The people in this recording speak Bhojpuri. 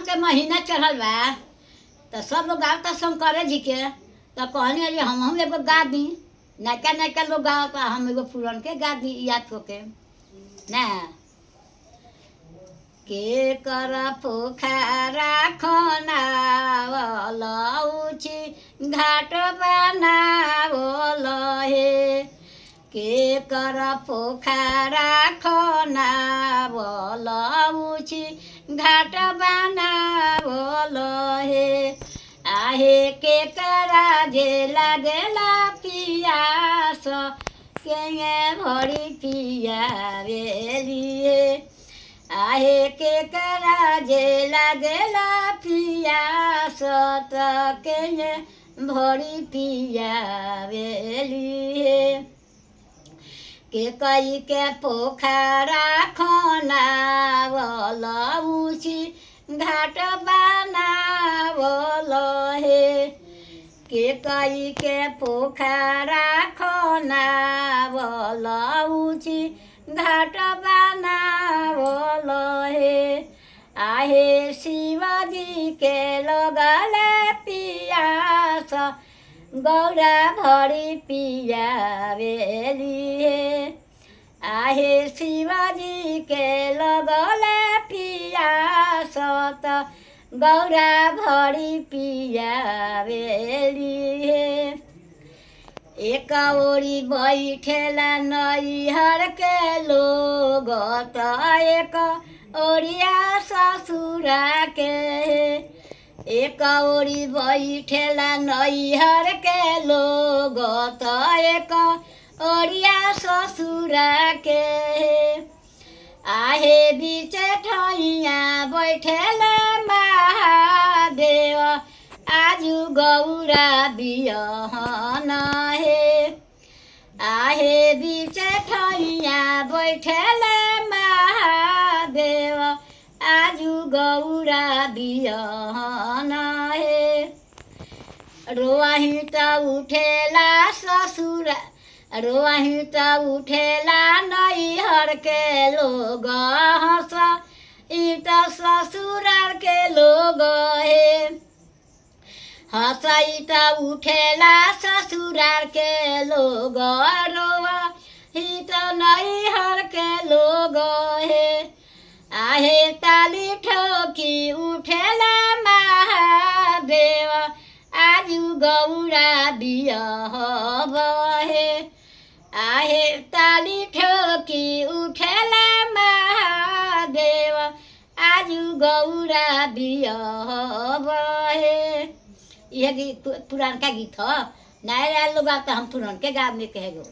के महीना चढ़ल बा तो सब लोग गावता शंकर जी के। तो कहनी अरे हम एगो गा दी। नैका नैका लोग गावता, हम एगो पुरान के गा दी याद होके ना। के कर पोखरा खनावल उची घाट बनावल हे। के कर पोखरा खनावल उची घाट बनावल हे। आहे के करा जे लागेला पियास के भरी पियावेली। आहे के करा जे लागेला पियास के भरी पियावेली। के कई के पोखरा खनावल उची घाट बनावल हे। के कई के पोखरा खनावल उची घाट बनावल हे। आहे शिवजी के लगले पियास गौरा भरी पियावेली हे। आहे शिवजी के लगले पियास त गौरा भरी पियावेली हे। एक ओरी बैठेला नैहर के लोग त एक ओरिया ससुरा के। एक ओरी बैठेला नैहर के लोग त एक ओरिया ससुरा के। आहे बीच ठैया बैठेला महादेव आजु गौरा बियहन हे। आहे बीच ठैया बैठेला महादेव आजु गौरा बियहन हे। रोही त उठेला ससुरा, रोही त उठेला नैहर के लोग हंस ई त ससुरार के लोग हे। हंसई त उठेला ससुरार के लोग रोही त नैहर के लोग हे। आहे ताली ठोकी उठेला महादेव आजु गौरा बियहब हे। आहे ताली ठोकी उठेला महादेव आजु गौरा बियहब हे। यह पुरान का गीत ह। नया लोग आता हम पुरान के गाँव में कहेगो।